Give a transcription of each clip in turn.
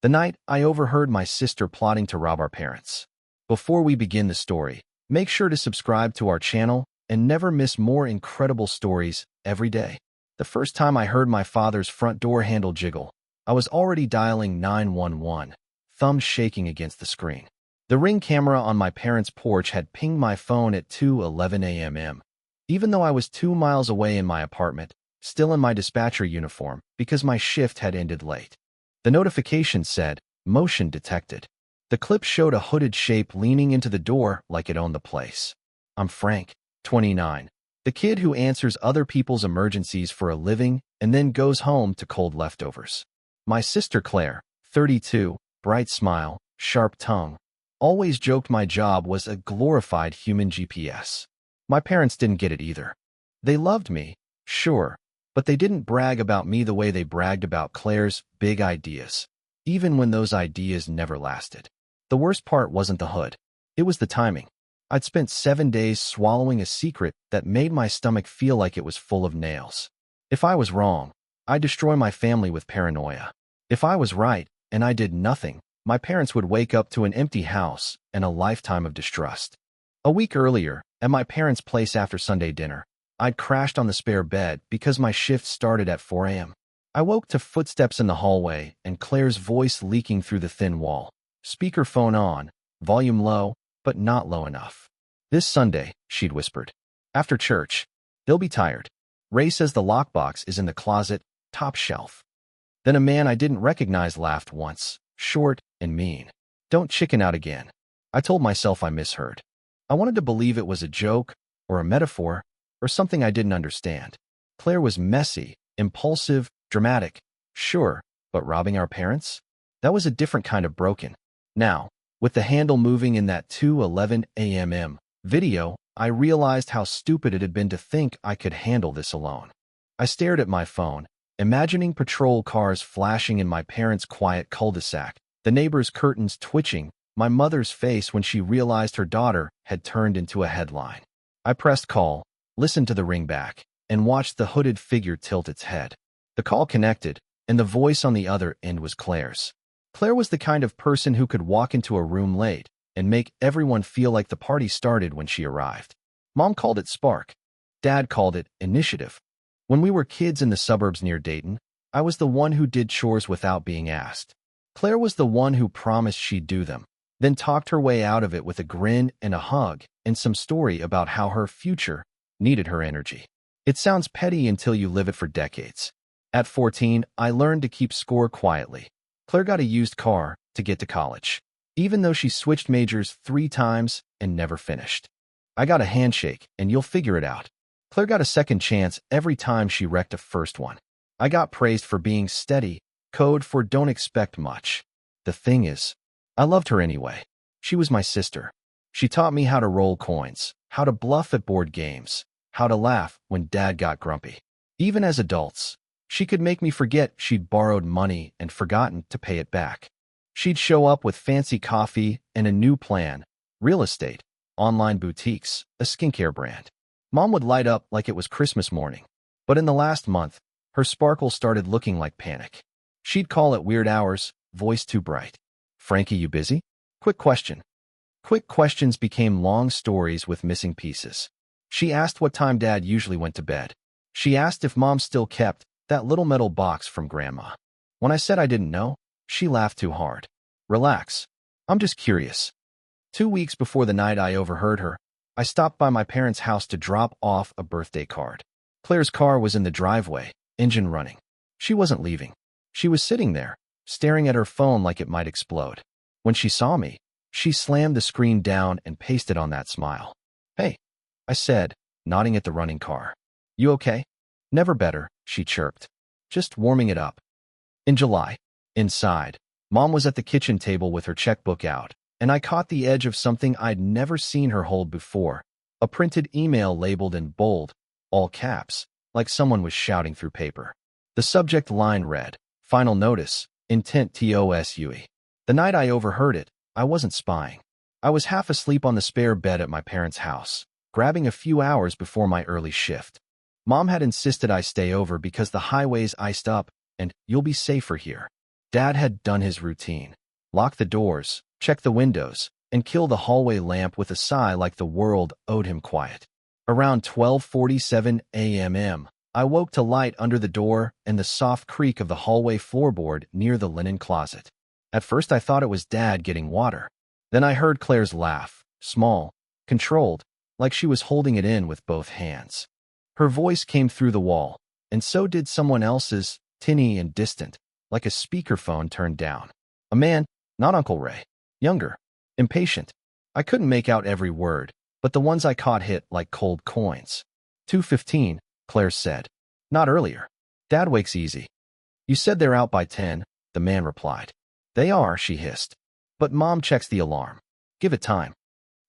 The night I overheard my sister plotting to rob our parents. Before we begin the story, make sure to subscribe to our channel and never miss more incredible stories every day. The first time I heard my father's front door handle jiggle, I was already dialing 911, thumbs shaking against the screen. The Ring camera on my parents' porch had pinged my phone at 2:11 a.m. Even though I was 2 miles away in my apartment, still in my dispatcher uniform because my shift had ended late. The notification said, "Motion detected." The clip showed a hooded shape leaning into the door like it owned the place. I'm Frank, 29, the kid who answers other people's emergencies for a living and then goes home to cold leftovers. My sister Claire, 32, bright smile, sharp tongue, always joked my job was a glorified human GPS. My parents didn't get it either. They loved me, sure, but they didn't brag about me the way they bragged about Claire's big ideas, even when those ideas never lasted. The worst part wasn't the hood. It was the timing. I'd spent 7 days swallowing a secret that made my stomach feel like it was full of nails. If I was wrong, I'd destroy my family with paranoia. If I was right, and I did nothing, my parents would wake up to an empty house and a lifetime of distrust. A week earlier, at my parents' place after Sunday dinner, I'd crashed on the spare bed because my shift started at 4 a.m. I woke to footsteps in the hallway and Claire's voice leaking through the thin wall. Speakerphone on, volume low, but not low enough. "This Sunday," she'd whispered. "After church. They'll be tired. Ray says the lockbox is in the closet, top shelf." Then a man I didn't recognize laughed once, short and mean. "Don't chicken out again." I told myself I misheard. I wanted to believe it was a joke, or a metaphor, or something I didn't understand. Claire was messy, impulsive, dramatic, sure, but robbing our parents? That was a different kind of broken. Now, with the handle moving in that 2:11 a.m. video, I realized how stupid it had been to think I could handle this alone. I stared at my phone, imagining patrol cars flashing in my parents' quiet cul-de-sac, the neighbor's curtains twitching, my mother's face when she realized her daughter had turned into a headline. I pressed call, listened to the ring back, and watched the hooded figure tilt its head. The call connected, and the voice on the other end was Claire's. Claire was the kind of person who could walk into a room late and make everyone feel like the party started when she arrived. Mom called it spark. Dad called it initiative. When we were kids in the suburbs near Dayton, I was the one who did chores without being asked. Claire was the one who promised she'd do them, then talked her way out of it with a grin and a hug and some story about how her future needed her energy. It sounds petty until you live it for decades. At 14, I learned to keep score quietly. Claire got a used car to get to college, even though she switched majors 3 times and never finished. I got a handshake, and you'll figure it out. Claire got a second chance every time she wrecked a first one. I got praised for being steady, code for don't expect much. The thing is, I loved her anyway. She was my sister. She taught me how to roll coins, how to bluff at board games, how to laugh when Dad got grumpy. Even as adults, she could make me forget she'd borrowed money and forgotten to pay it back. She'd show up with fancy coffee and a new plan, real estate, online boutiques, a skincare brand. Mom would light up like it was Christmas morning. But in the last month, her sparkle started looking like panic. She'd call at weird hours, voice too bright. "Frankie, you busy? Quick question." Quick questions became long stories with missing pieces. She asked what time Dad usually went to bed. She asked if Mom still kept that little metal box from Grandma. When I said I didn't know, she laughed too hard. "Relax. I'm just curious." 2 weeks before the night I overheard her, I stopped by my parents' house to drop off a birthday card. Claire's car was in the driveway, engine running. She wasn't leaving. She was sitting there, staring at her phone like it might explode. When she saw me, she slammed the screen down and pasted on that smile. "Hey," I said, nodding at the running car. "You okay?" "Never better," she chirped. "Just warming it up." In July, inside, Mom was at the kitchen table with her checkbook out, and I caught the edge of something I'd never seen her hold before, a printed email labeled in bold, all caps, like someone was shouting through paper. The subject line read, "Final notice, intent TOSUE." The night I overheard it, I wasn't spying. I was half asleep on the spare bed at my parents' house, grabbing a few hours before my early shift. Mom had insisted I stay over because the highway's iced up and you'll be safer here. Dad had done his routine. Lock the doors, check the windows, and kill the hallway lamp with a sigh like the world owed him quiet. Around 12:47 a.m., I woke to light under the door and the soft creak of the hallway floorboard near the linen closet. At first I thought it was Dad getting water. Then I heard Claire's laugh, small, controlled, like she was holding it in with both hands. Her voice came through the wall, and so did someone else's, tinny and distant, like a speakerphone turned down. A man, not Uncle Ray. Younger. Impatient. I couldn't make out every word, but the ones I caught hit like cold coins. 2:15, Claire said. Not earlier. Dad wakes easy. You said they're out by 10, the man replied. They are, she hissed. But Mom checks the alarm. Give it time.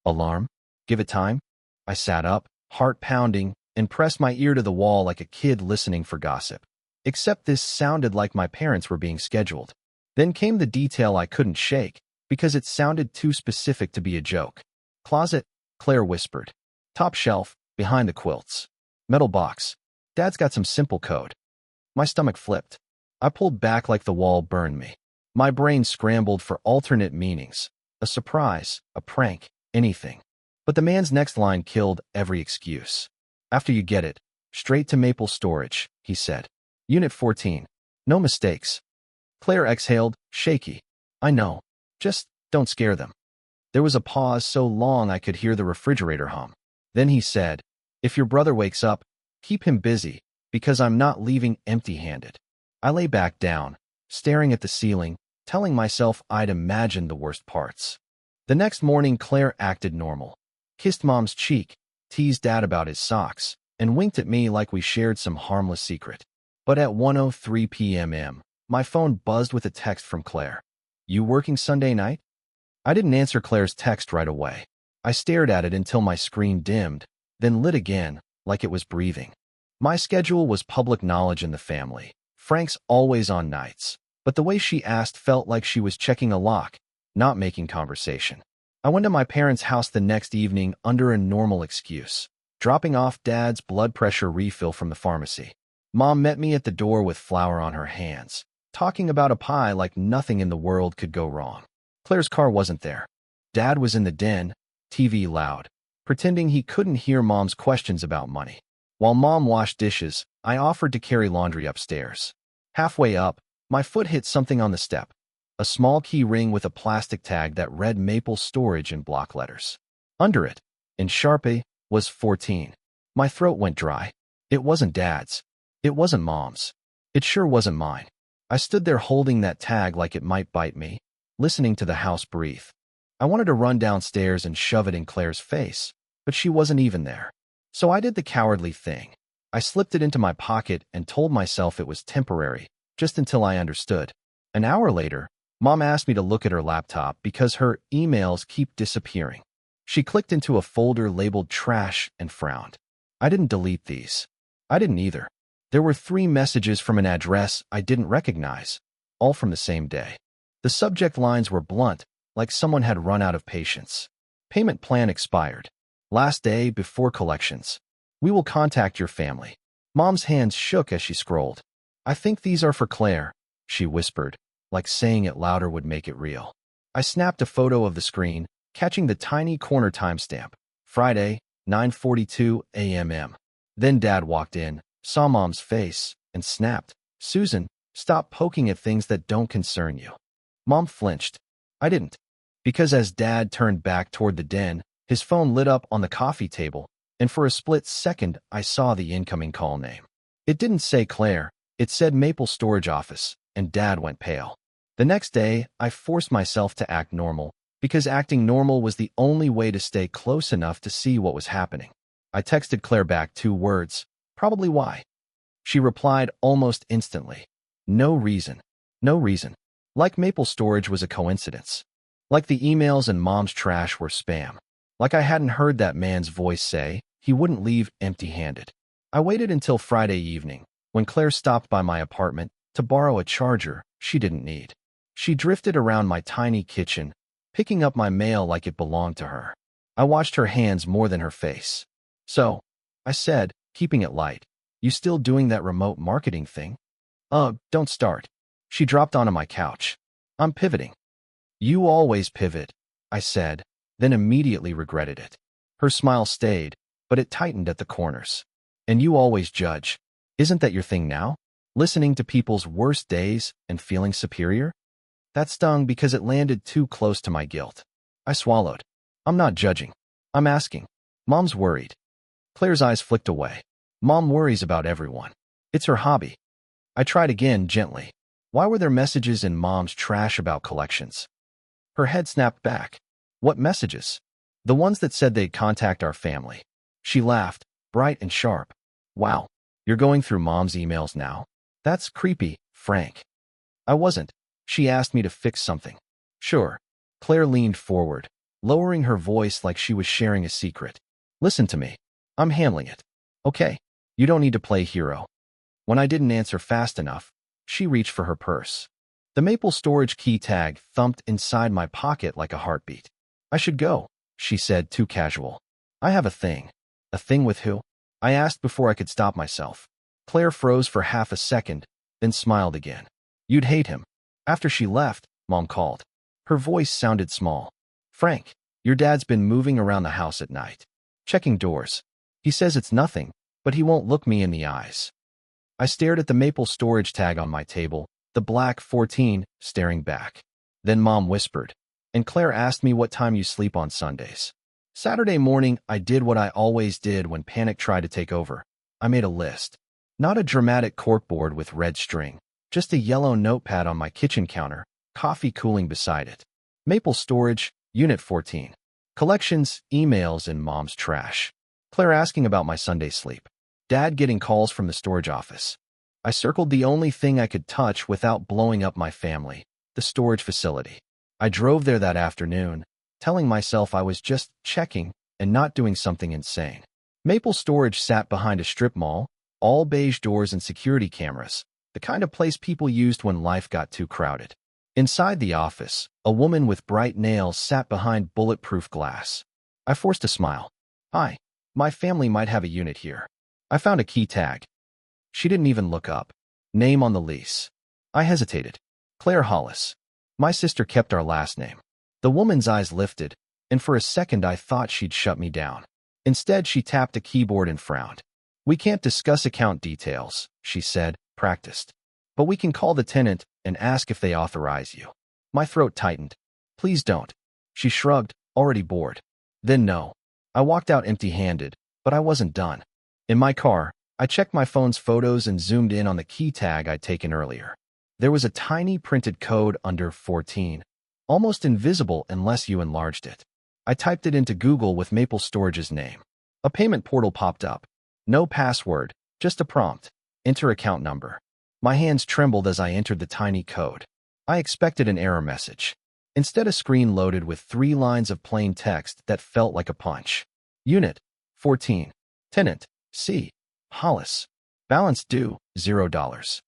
Alarm? Give it time? I sat up, heart pounding, and pressed my ear to the wall like a kid listening for gossip. Except this sounded like my parents were being scheduled. Then came the detail I couldn't shake, because it sounded too specific to be a joke. Closet, Claire whispered. Top shelf, behind the quilts. Metal box. Dad's got some simple code. My stomach flipped. I pulled back like the wall burned me. My brain scrambled for alternate meanings. A surprise, a prank, anything. But the man's next line killed every excuse. After you get it, straight to Maple Storage, he said. Unit 14. No mistakes. Claire exhaled, shaky. I know. Just don't scare them. There was a pause so long I could hear the refrigerator hum. Then he said, if your brother wakes up, keep him busy, because I'm not leaving empty-handed. I lay back down, staring at the ceiling, telling myself I'd imagined the worst parts. The next morning, Claire acted normal. Kissed Mom's cheek, teased Dad about his socks, and winked at me like we shared some harmless secret. But at 1:03 p.m., my phone buzzed with a text from Claire. You working Sunday night? I didn't answer Claire's text right away. I stared at it until my screen dimmed, then lit again, like it was breathing. My schedule was public knowledge in the family. Frank's always on nights, but the way she asked felt like she was checking a lock, not making conversation. I went to my parents' house the next evening under a normal excuse, dropping off Dad's blood pressure refill from the pharmacy. Mom met me at the door with flour on her hands, talking about a pie like nothing in the world could go wrong. Claire's car wasn't there. Dad was in the den, TV loud, pretending he couldn't hear Mom's questions about money. While Mom washed dishes, I offered to carry laundry upstairs. Halfway up, my foot hit something on the step. A small key ring with a plastic tag that read Maple Storage in block letters. Under it, in Sharpie, was 14. My throat went dry. It wasn't Dad's. It wasn't Mom's. It sure wasn't mine. I stood there holding that tag like it might bite me, listening to the house breathe. I wanted to run downstairs and shove it in Claire's face, but she wasn't even there. So I did the cowardly thing. I slipped it into my pocket and told myself it was temporary, just until I understood. An hour later, Mom asked me to look at her laptop because her emails keep disappearing. She clicked into a folder labeled trash and frowned. I didn't delete these. I didn't either. There were 3 messages from an address I didn't recognize, all from the same day. The subject lines were blunt, like someone had run out of patience. Payment plan expired. Last day before collections. We will contact your family. Mom's hands shook as she scrolled. I think these are for Claire, she whispered, like saying it louder would make it real. I snapped a photo of the screen, catching the tiny corner timestamp. Friday, 9:42 a.m. Then Dad walked in, saw Mom's face, and snapped. Susan, stop poking at things that don't concern you. Mom flinched. I didn't. Because as Dad turned back toward the den, his phone lit up on the coffee table, and for a split second I saw the incoming call name. It didn't say Claire, it said Maple Storage Office, and Dad went pale. The next day, I forced myself to act normal, because acting normal was the only way to stay close enough to see what was happening. I texted Claire back 2 words, probably why. She replied almost instantly. No reason. No reason. Like Maple Storage was a coincidence. Like the emails and Mom's trash were spam. Like I hadn't heard that man's voice say he wouldn't leave empty-handed. I waited until Friday evening, when Claire stopped by my apartment to borrow a charger she didn't need. She drifted around my tiny kitchen, picking up my mail like it belonged to her. I watched her hands more than her face. So, I said, keeping it light, you still doing that remote marketing thing? Don't start. She dropped onto my couch. I'm pivoting. You always pivot, I said, then immediately regretted it. Her smile stayed, but it tightened at the corners. And you always judge. Isn't that your thing now? Listening to people's worst days and feeling superior? That stung because it landed too close to my guilt. I swallowed. I'm not judging. I'm asking. Mom's worried. Claire's eyes flicked away. Mom worries about everyone. It's her hobby. I tried again, gently. Why were there messages in Mom's trash about collections? Her head snapped back. What messages? The ones that said they'd contact our family. She laughed, bright and sharp. Wow, you're going through Mom's emails now? That's creepy, Frank. I wasn't. She asked me to fix something. Sure. Claire leaned forward, lowering her voice like she was sharing a secret. Listen to me. I'm handling it. Okay. You don't need to play hero. When I didn't answer fast enough, she reached for her purse. The maple storage key tag thumped inside my pocket like a heartbeat. I should go, she said, too casual. I have a thing. A thing with who? I asked before I could stop myself. Claire froze for half a second, then smiled again. You'd hate him. After she left, Mom called. Her voice sounded small. Frank, your dad's been moving around the house at night, checking doors. He says it's nothing, but he won't look me in the eyes. I stared at the maple storage tag on my table, the black 14, staring back. Then Mom whispered, and Claire asked me what time you sleep on Sundays. Saturday morning, I did what I always did when panic tried to take over. I made a list. Not a dramatic corkboard with red string, just a yellow notepad on my kitchen counter, coffee cooling beside it. Maple storage, Unit 14. Collections, emails, and Mom's trash. Claire asking about my Sunday sleep. Dad getting calls from the storage office. I circled the only thing I could touch without blowing up my family, the storage facility. I drove there that afternoon, telling myself I was just checking and not doing something insane. Maple storage sat behind a strip mall, all beige doors and security cameras, the kind of place people used when life got too crowded. Inside the office, a woman with bright nails sat behind bulletproof glass. I forced a smile. Hi, my family might have a unit here. I found a key tag. She didn't even look up. Name on the lease. I hesitated. Claire Hollis. My sister kept our last name. The woman's eyes lifted, and for a second I thought she'd shut me down. Instead, she tapped a keyboard and frowned. We can't discuss account details, she said, practiced. But we can call the tenant and ask if they authorize you. My throat tightened. Please don't. She shrugged, already bored. Then no. I walked out empty-handed, but I wasn't done. In my car, I checked my phone's photos and zoomed in on the key tag I'd taken earlier. There was a tiny printed code under 14, almost invisible unless you enlarged it. I typed it into Google with Maple Storage's name. A payment portal popped up. No password, just a prompt. Enter account number. My hands trembled as I entered the tiny code. I expected an error message. Instead, a screen loaded with 3 lines of plain text that felt like a punch. Unit 14. Tenant C. Hollis. Balance due $0.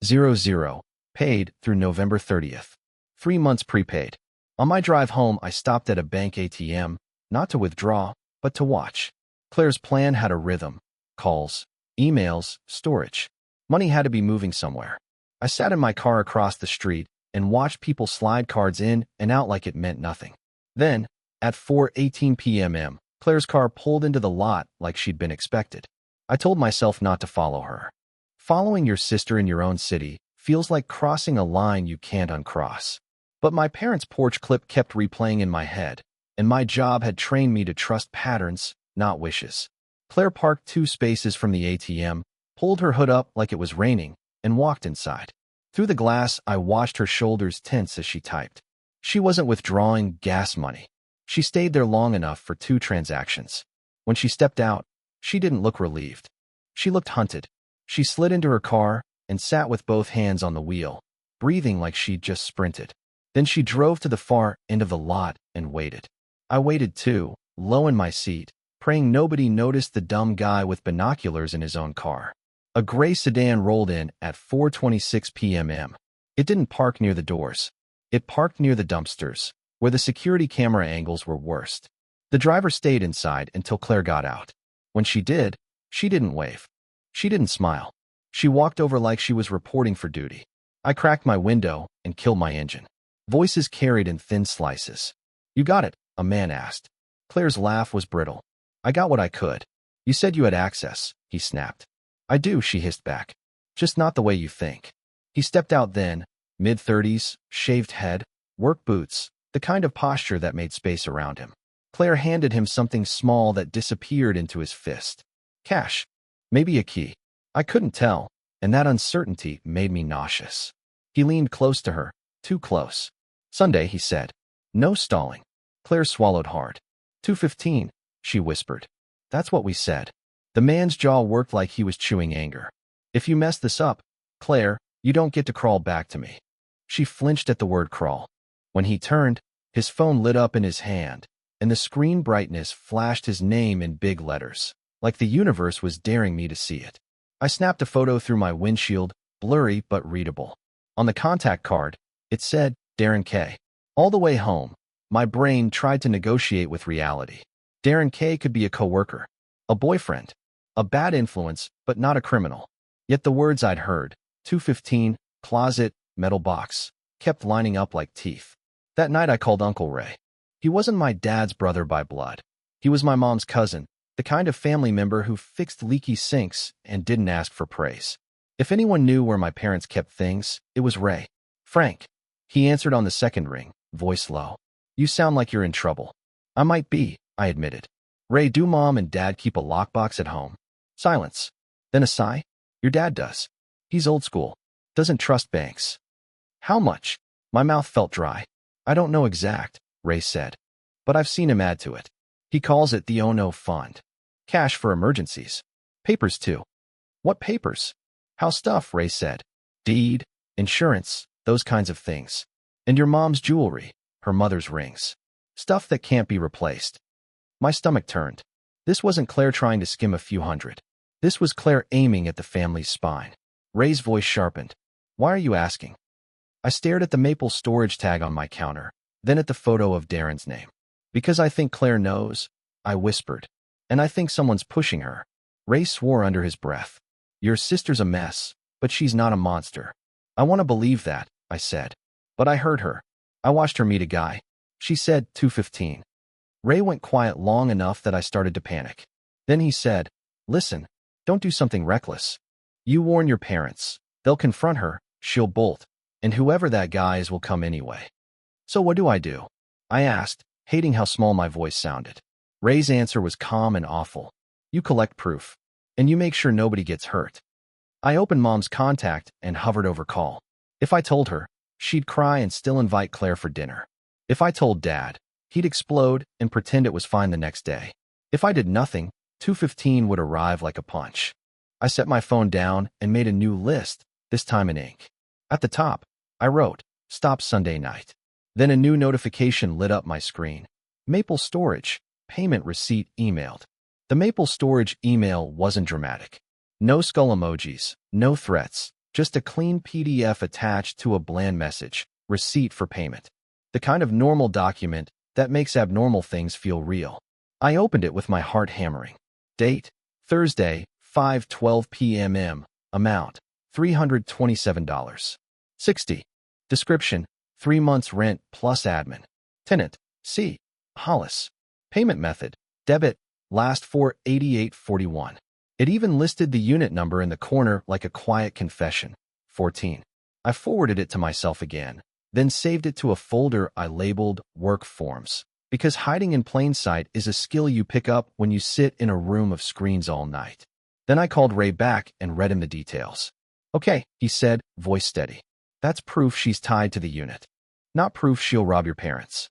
00. Paid through November 30th. 3 months prepaid. On my drive home, I stopped at a bank ATM, not to withdraw, but to watch. Claire's plan had a rhythm. Calls, emails, storage. Money had to be moving somewhere. I sat in my car across the street and watched people slide cards in and out like it meant nothing. Then, at 4:18 p.m., Claire's car pulled into the lot like she'd been expected. I told myself not to follow her. Following your sister in your own city feels like crossing a line you can't uncross. But my parents' porch clip kept replaying in my head, and my job had trained me to trust patterns, not wishes. Claire parked 2 spaces from the ATM, pulled her hood up like it was raining, and walked inside. Through the glass, I watched her shoulders tense as she typed. She wasn't withdrawing gas money. She stayed there long enough for 2 transactions. When she stepped out, she didn't look relieved. She looked hunted. She slid into her car and sat with both hands on the wheel, breathing like she'd just sprinted. Then she drove to the far end of the lot and waited. I waited too, low in my seat, praying nobody noticed the dumb guy with binoculars in his own car. A gray sedan rolled in at 4:26 p.m. It didn't park near the doors. It parked near the dumpsters, where the security camera angles were worst. The driver stayed inside until Claire got out. When she did, she didn't wave. She didn't smile. She walked over like she was reporting for duty. I cracked my window and killed my engine. Voices carried in thin slices. You got it, a man asked. Claire's laugh was brittle. I got what I could. You said you had access, he snapped. I do, she hissed back. Just not the way you think. He stepped out then, mid-30s, shaved head, work boots, the kind of posture that made space around him. Claire handed him something small that disappeared into his fist. Cash. Maybe a key. I couldn't tell, and that uncertainty made me nauseous. He leaned close to her, too close. Sunday, he said. No stalling. Claire swallowed hard. 2:15, she whispered. That's what we said. The man's jaw worked like he was chewing anger. If you mess this up, Claire, you don't get to crawl back to me. She flinched at the word crawl. When he turned, his phone lit up in his hand, and the screen brightness flashed his name in big letters, like the universe was daring me to see it. I snapped a photo through my windshield, blurry but readable. On the contact card, it said, Darren K. All the way home, my brain tried to negotiate with reality. Darren K. could be a coworker, a boyfriend, a bad influence, but not a criminal. Yet the words I'd heard, 2:15, closet, metal box, kept lining up like teeth. That night I called Uncle Ray. He wasn't my dad's brother by blood. He was my mom's cousin, the kind of family member who fixed leaky sinks and didn't ask for praise. If anyone knew where my parents kept things, it was Ray. Frank. He answered on the second ring, voice low. You sound like you're in trouble. I might be, I admitted. Ray, do mom and dad keep a lockbox at home? Silence. Then a sigh. Your dad does. He's old school. Doesn't trust banks. How much? My mouth felt dry. I don't know exact, Ray said. But I've seen him add to it. He calls it the Oh-No Fund. Cash for emergencies. Papers too. What papers? House stuff, Ray said. Deed, insurance, those kinds of things. And your mom's jewelry, her mother's rings. Stuff that can't be replaced. My stomach turned. This wasn't Claire trying to skim a few hundred. This was Claire aiming at the family's spine. Ray's voice sharpened. Why are you asking? I stared at the maple storage tag on my counter, then at the photo of Darren's name. Because I think Claire knows, I whispered. And I think someone's pushing her. Ray swore under his breath. Your sister's a mess, but she's not a monster. I want to believe that, I said. But I heard her. I watched her meet a guy. She said 2:15. Ray went quiet long enough that I started to panic. Then he said, listen, don't do something reckless. You warn your parents. They'll confront her, she'll bolt, and whoever that guy is will come anyway. So what do? I asked, hating how small my voice sounded. Ray's answer was calm and awful. You collect proof, and you make sure nobody gets hurt. I opened mom's contact and hovered over call. If I told her, she'd cry and still invite Claire for dinner. If I told dad, he'd explode and pretend it was fine the next day. If I did nothing, 2:15 would arrive like a punch. I set my phone down and made a new list, this time in ink. At the top, I wrote, Stop Sunday night. Then a new notification lit up my screen. Maple Storage, payment receipt emailed. The Maple Storage email wasn't dramatic. No skull emojis, no threats, just a clean PDF attached to a bland message, receipt for payment. The kind of normal document that makes abnormal things feel real. I opened it with my heart hammering. Date, Thursday, 5:12 p.m. Amount, $327.60. Description, 3 months rent plus admin. Tenant, C. Hollis. Payment method, debit, last 4/88/41. It even listed the unit number in the corner like a quiet confession, 14. I forwarded it to myself again, then saved it to a folder I labeled Work Forms, because hiding in plain sight is a skill you pick up when you sit in a room of screens all night. Then I called Ray back and read him the details. Okay, he said, voice steady. That's proof she's tied to the unit. Not proof she'll rob your parents.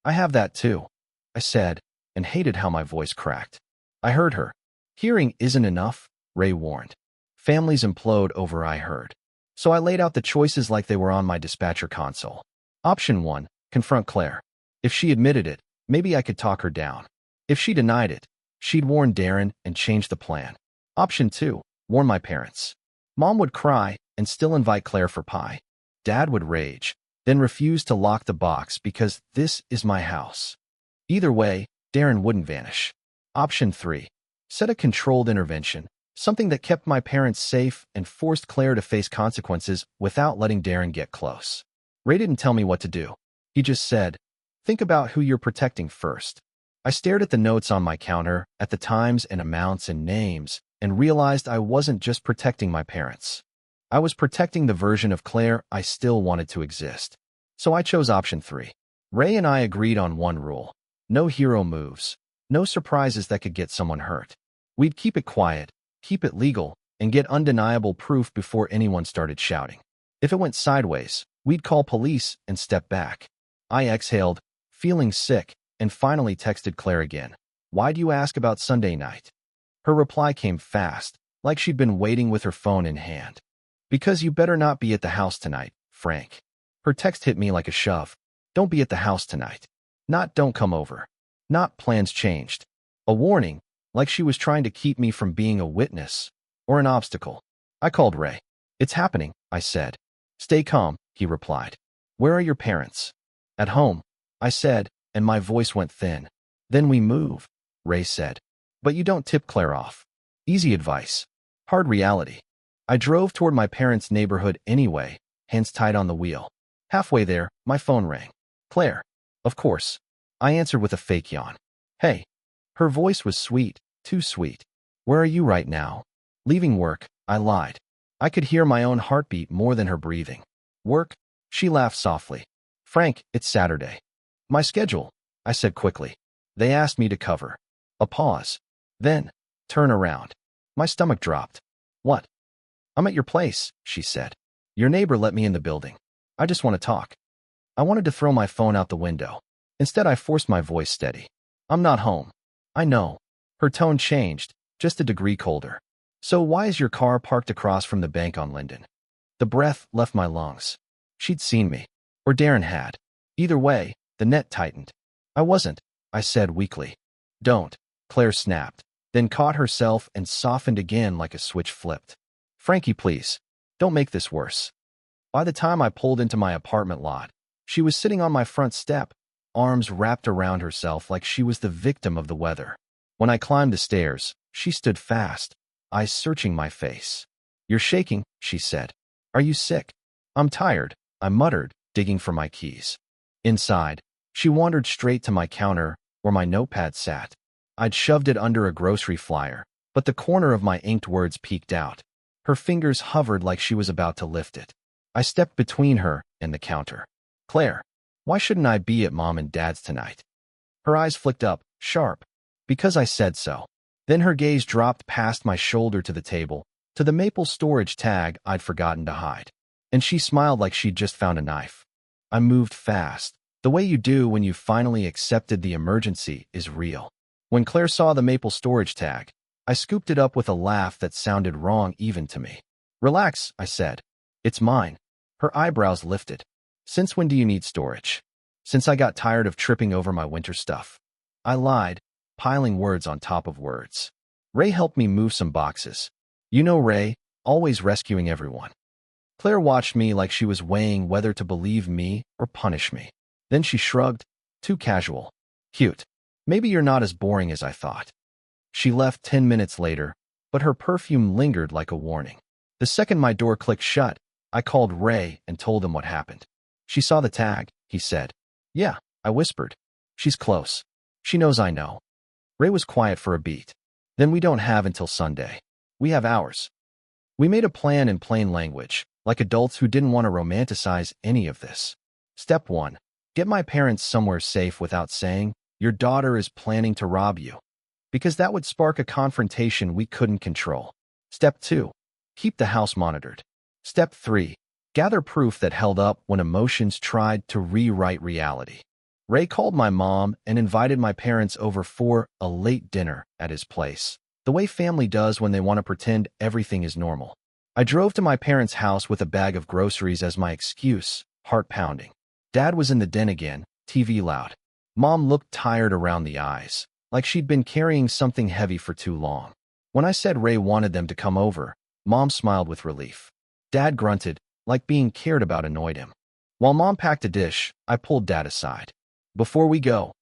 I have that too, I said, and hated how my voice cracked. I heard her. Hearing isn't enough, Ray warned. Families implode over I heard. So I laid out the choices like they were on my dispatcher console. Option 1, confront Claire. If she admitted it, maybe I could talk her down. If she denied it, she'd warn Darren and change the plan. Option 2, warn my parents. Mom would cry and still invite Claire for pie. Dad would rage, then refuse to lock the box because this is my house. Either way, Darren wouldn't vanish. Option 3, set a controlled intervention, Something that kept my parents safe and forced Claire to face consequences without letting Darren get close. Ray didn't tell me what to do. He just said, think about who you're protecting first. I stared at the notes on my counter, at the times and amounts and names, and realized I wasn't just protecting my parents. I was protecting the version of Claire I still wanted to exist. So I chose option 3. Ray and I agreed on one rule. No hero moves. No surprises that could get someone hurt. We'd keep it quiet, keep it legal, and get undeniable proof before anyone started shouting. If it went sideways, we'd call police and step back. I exhaled, feeling sick, and finally texted Claire again. Why'd you ask about Sunday night? Her reply came fast, like she'd been waiting with her phone in hand. Because you better not be at the house tonight, Frank. Her text hit me like a shove. Don't be at the house tonight. Not don't come over. Not plans changed. A warning, like she was trying to keep me from being a witness or an obstacle. I called Ray. It's happening, I said. Stay calm, he replied. Where are your parents? At home, I said, and my voice went thin. Then we move, Ray said. But you don't tip Claire off. Easy advice. Hard reality. I drove toward my parents' neighborhood anyway, hands tied on the wheel. Halfway there, my phone rang. Claire. Of course. I answered with a fake yawn. Hey. Her voice was sweet, too sweet. Where are you right now? Leaving work, I lied. I could hear my own heartbeat more than her breathing. Work? She laughed softly. Frank, it's Saturday. My schedule, I said quickly. They asked me to cover. A pause. Then, turn around. My stomach dropped. What? I'm at your place, she said. Your neighbor let me in the building. I just want to talk. I wanted to throw my phone out the window. Instead, I forced my voice steady. I'm not home. I know. Her tone changed, just a degree colder. So why is your car parked across from the bank on Linden? The breath left my lungs. She'd seen me. Or Darren had. Either way, the net tightened. I wasn't, I said weakly. Don't, Claire snapped, then caught herself and softened again like a switch flipped. Frankie, please. Don't make this worse. By the time I pulled into my apartment lot, she was sitting on my front step, arms wrapped around herself like she was the victim of the weather. When I climbed the stairs, she stood fast, eyes searching my face. You're shaking, she said. Are you sick? I'm tired, I muttered, digging for my keys. Inside, she wandered straight to my counter, where my notepad sat. I'd shoved it under a grocery flyer, but the corner of my inked words peeked out. Her fingers hovered like she was about to lift it. I stepped between her and the counter. Claire, why shouldn't I be at Mom and Dad's tonight? Her eyes flicked up, sharp. Because I said so. Then her gaze dropped past my shoulder to the table, to the maple storage tag I'd forgotten to hide. And she smiled like she'd just found a knife. I moved fast. The way you do when you've finally accepted the emergency is real. When Claire saw the maple storage tag, I scooped it up with a laugh that sounded wrong even to me. Relax, I said. It's mine. Her eyebrows lifted. Since when do you need storage? Since I got tired of tripping over my winter stuff. I lied, piling words on top of words. Ray helped me move some boxes. You know Ray, always rescuing everyone. Claire watched me like she was weighing whether to believe me or punish me. Then she shrugged. Too casual. Cute. Maybe you're not as boring as I thought. She left 10 minutes later, but her perfume lingered like a warning. The second my door clicked shut, I called Ray and told him what happened. She saw the tag, he said. Yeah, I whispered. She's close. She knows I know. Ray was quiet for a beat. Then we don't have until Sunday. We have hours. We made a plan in plain language, like adults who didn't want to romanticize any of this. Step 1. Get my parents somewhere safe without saying, your daughter is planning to rob you. Because that would spark a confrontation we couldn't control. Step 2. Keep the house monitored. Step 3. Gather proof that held up when emotions tried to rewrite reality. Ray called my mom and invited my parents over for a late dinner at his place, the way family does when they want to pretend everything is normal. I drove to my parents' house with a bag of groceries as my excuse, heart pounding. Dad was in the den again, TV loud. Mom looked tired around the eyes, like she'd been carrying something heavy for too long. When I said Ray wanted them to come over, Mom smiled with relief. Dad grunted, like being cared about annoyed him. While Mom packed a dish, I pulled Dad aside. Before we go,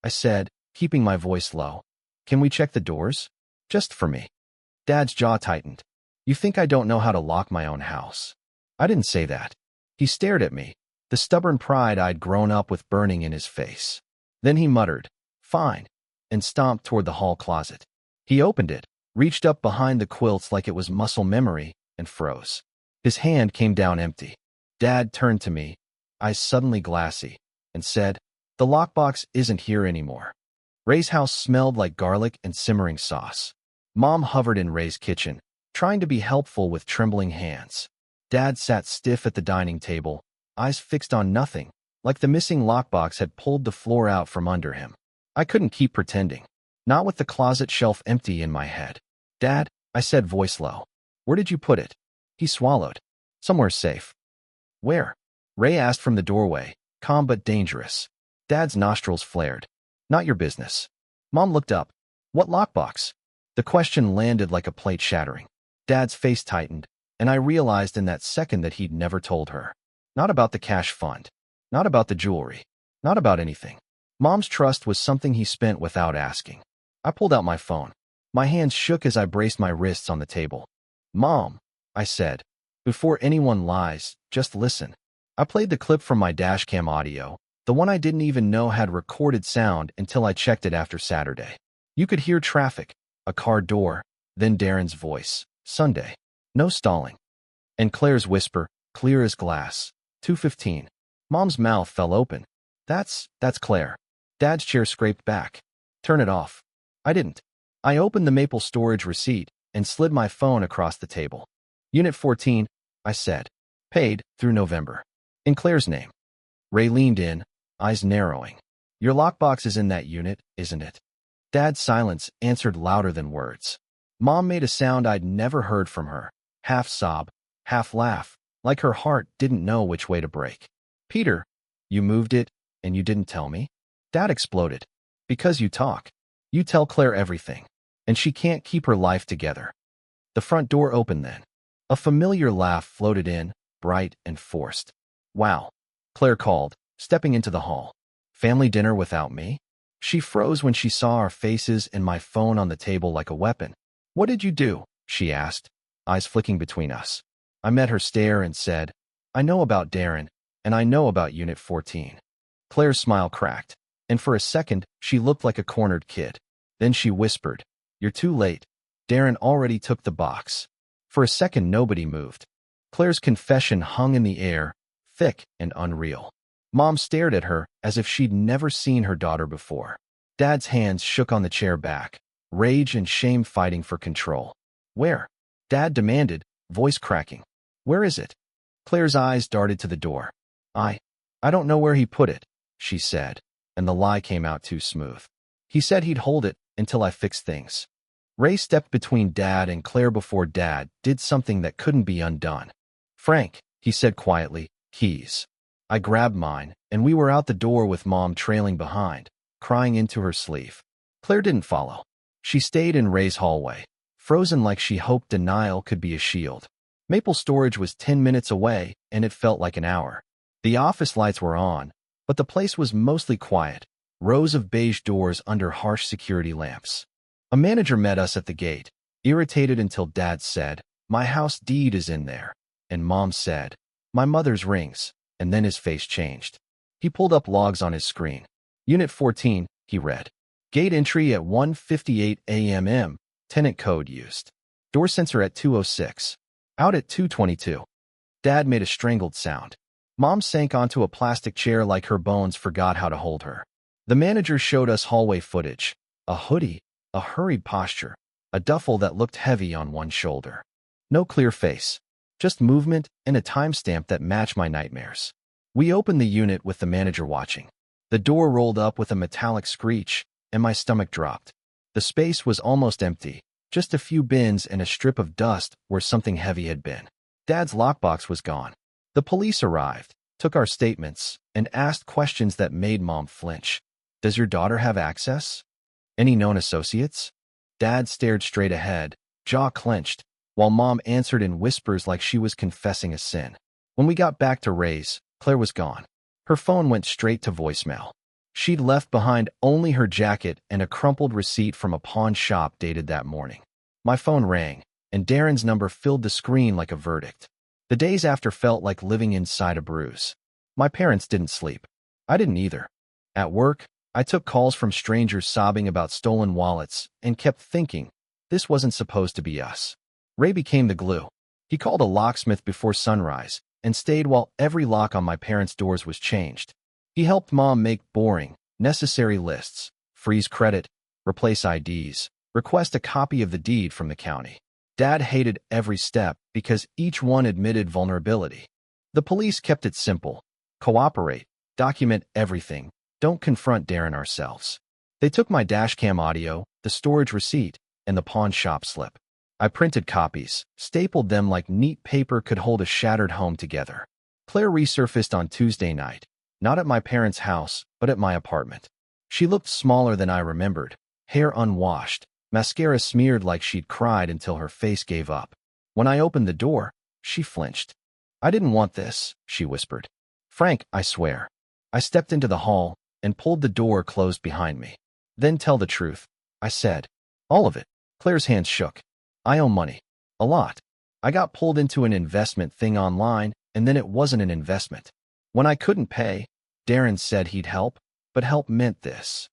I said, keeping my voice low, can we check the doors? Just for me. Dad's jaw tightened. You think I don't know how to lock my own house? I didn't say that. He stared at me, the stubborn pride I'd grown up with burning in his face. Then he muttered, "Fine," and stomped toward the hall closet. He opened it, reached up behind the quilts like it was muscle memory, and froze. His hand came down empty. Dad turned to me, eyes suddenly glassy, and said, "The lockbox isn't here anymore." Ray's house smelled like garlic and simmering sauce. Mom hovered in Ray's kitchen, trying to be helpful with trembling hands. Dad sat stiff at the dining table, eyes fixed on nothing, like the missing lockbox had pulled the floor out from under him. I couldn't keep pretending, not with the closet shelf empty in my head. "Dad," I said, voice low, "where did you put it?" He swallowed. "Somewhere safe." "Where?" Ray asked from the doorway, calm but dangerous. Dad's nostrils flared. "Not your business." Mom looked up. "What lockbox?" The question landed like a plate shattering. Dad's face tightened, and I realized in that second that he'd never told her. Not about the cash fund. Not about the jewelry. Not about anything. Mom's trust was something he spent without asking. I pulled out my phone. My hands shook as I braced my wrists on the table. "Mom," I said, "before anyone lies, just listen." I played the clip from my dashcam audio, the one I didn't even know had recorded sound until I checked it after Saturday. You could hear traffic, a car door, then Darren's voice. "Sunday. No stalling." And Claire's whisper, clear as glass. 2:15. Mom's mouth fell open. That's Claire." Dad's chair scraped back. "Turn it off." I didn't. I opened the Maple storage receipt and slid my phone across the table. "Unit 14, I said. "Paid through November. In Claire's name." Ray leaned in, eyes narrowing. "Your lockbox is in that unit, isn't it?" Dad's silence answered louder than words. Mom made a sound I'd never heard from her, half sob, half laugh, like her heart didn't know which way to break. "Peter, you moved it, and you didn't tell me?" Dad exploded. "Because you talk. You tell Claire everything, and she can't keep her life together." The front door opened then. A familiar laugh floated in, bright and forced. "Wow," Claire called, stepping into the hall. "Family dinner without me?" She froze when she saw our faces and my phone on the table like a weapon. "What did you do?" she asked, eyes flicking between us. I met her stare and said, "I know about Darren, and I know about Unit 14. Claire's smile cracked, and for a second, she looked like a cornered kid. Then she whispered, "You're too late. Darren already took the box." For a second, nobody moved. Claire's confession hung in the air, thick and unreal. Mom stared at her as if she'd never seen her daughter before. Dad's hands shook on the chair back, rage and shame fighting for control. "Where?" Dad demanded, voice cracking. "Where is it?" Claire's eyes darted to the door. I don't know where he put it," she said, and the lie came out too smooth. "He said he'd hold it until I fixed things." Ray stepped between Dad and Claire before Dad did something that couldn't be undone. "Frank," he said quietly, "keys." I grabbed mine, and we were out the door with Mom trailing behind, crying into her sleeve. Claire didn't follow. She stayed in Ray's hallway, frozen like she hoped denial could be a shield. Maple storage was 10 minutes away, and it felt like an hour. The office lights were on, but the place was mostly quiet, rows of beige doors under harsh security lamps. A manager met us at the gate, irritated until Dad said, "My house deed is in there," and Mom said, "My mother's rings," and then his face changed. He pulled up logs on his screen. "Unit 14, he read. "Gate entry at 1:58 a.m. Tenant code used. Door sensor at 2:06. Out at 2:22. Dad made a strangled sound. Mom sank onto a plastic chair like her bones forgot how to hold her. The manager showed us hallway footage. A hoodie, a hurried posture, a duffel that looked heavy on one shoulder. No clear face. Just movement and a timestamp that matched my nightmares. We opened the unit with the manager watching. The door rolled up with a metallic screech, and my stomach dropped. The space was almost empty, just a few bins and a strip of dust where something heavy had been. Dad's lockbox was gone. The police arrived, took our statements, and asked questions that made Mom flinch. "Does your daughter have access? Any known associates?" Dad stared straight ahead, jaw clenched, while Mom answered in whispers like she was confessing a sin. When we got back to Ray's, Claire was gone. Her phone went straight to voicemail. She'd left behind only her jacket and a crumpled receipt from a pawn shop dated that morning. My phone rang, and Darren's number filled the screen like a verdict. The days after felt like living inside a bruise. My parents didn't sleep. I didn't either. At work, I took calls from strangers sobbing about stolen wallets and kept thinking, this wasn't supposed to be us. Ray became the glue. He called a locksmith before sunrise and stayed while every lock on my parents' doors was changed. He helped Mom make boring, necessary lists, freeze credit, replace IDs, request a copy of the deed from the county. Dad hated every step because each one admitted vulnerability. The police kept it simple. Cooperate, document everything, don't confront Darren ourselves. They took my dashcam audio, the storage receipt, and the pawn shop slip. I printed copies, stapled them like neat paper could hold a shattered home together. Claire resurfaced on Tuesday night, not at my parents' house, but at my apartment. She looked smaller than I remembered, hair unwashed, mascara smeared like she'd cried until her face gave up. When I opened the door, she flinched. I didn't want this, she whispered. Frank, I swear. I stepped into the hall and pulled the door closed behind me. Then tell the truth, I said. All of it. Claire's hands shook. I owe money. A lot. I got pulled into an investment thing online, and then it wasn't an investment. When I couldn't pay, Darren said he'd help, but help meant this.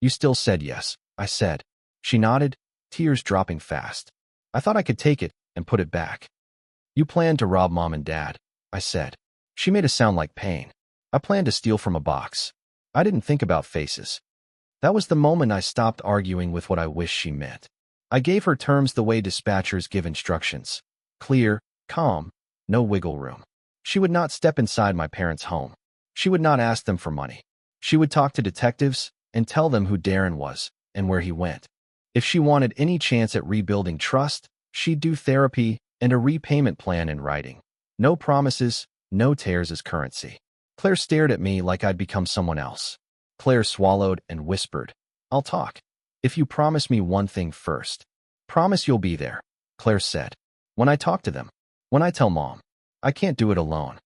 You still said yes, I said. She nodded, tears dropping fast. I thought I could take it and put it back. You planned to rob Mom and Dad, I said. She made a sound like pain. I planned to steal from a box. I didn't think about faces. That was the moment I stopped arguing with what I wished she meant. I gave her terms the way dispatchers give instructions. Clear, calm, no wiggle room. She would not step inside my parents' home. She would not ask them for money. She would talk to detectives and tell them who Darren was and where he went. If she wanted any chance at rebuilding trust, she'd do therapy and a repayment plan in writing. No promises, no tears as currency. Claire stared at me like I'd become someone else. Claire swallowed and whispered, I'll talk. If you promise me one thing first. Promise you'll be there, Claire said. When I talk to them. When I tell Mom. I can't do it alone.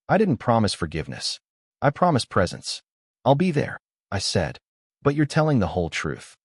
I didn't promise forgiveness. I promised presence. I'll be there, I said. But you're telling the whole truth.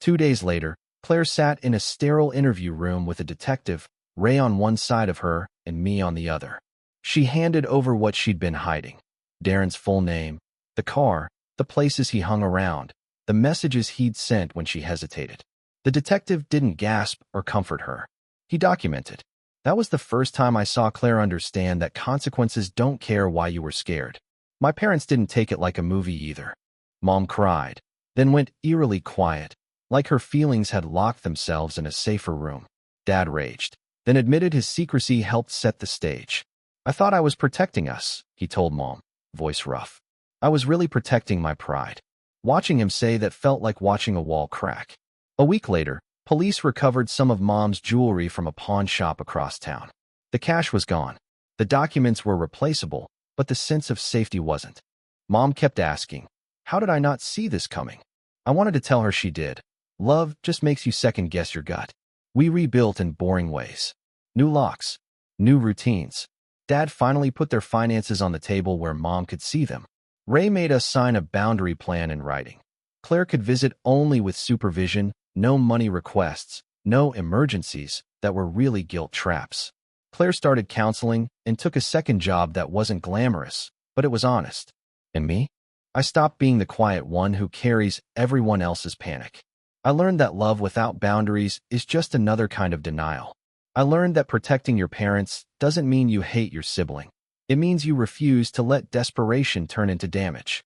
2 days later, Claire sat in a sterile interview room with a detective, Ray on one side of her and me on the other. She handed over what she'd been hiding. Darren's full name, the car, the places he hung around, the messages he'd sent when she hesitated. The detective didn't gasp or comfort her. He documented. That was the first time I saw Claire understand that consequences don't care why you were scared. My parents didn't take it like a movie either. Mom cried, then went eerily quiet, like her feelings had locked themselves in a safer room. Dad raged, then admitted his secrecy helped set the stage. I thought I was protecting us, he told Mom, voice rough. I was really protecting my pride. Watching him say that felt like watching a wall crack. A week later, police recovered some of Mom's jewelry from a pawn shop across town. The cash was gone. The documents were replaceable, but the sense of safety wasn't. Mom kept asking, how did I not see this coming? I wanted to tell her she did. Love just makes you second-guess your gut. We rebuilt in boring ways. New locks. New routines. Dad finally put their finances on the table where Mom could see them. Ray made us sign a boundary plan in writing. Claire could visit only with supervision, no money requests, no emergencies that were really guilt traps. Claire started counseling and took a second job that wasn't glamorous, but it was honest. And me? I stopped being the quiet one who carries everyone else's panic. I learned that love without boundaries is just another kind of denial. I learned that protecting your parents doesn't mean you hate your sibling. It means you refuse to let desperation turn into damage.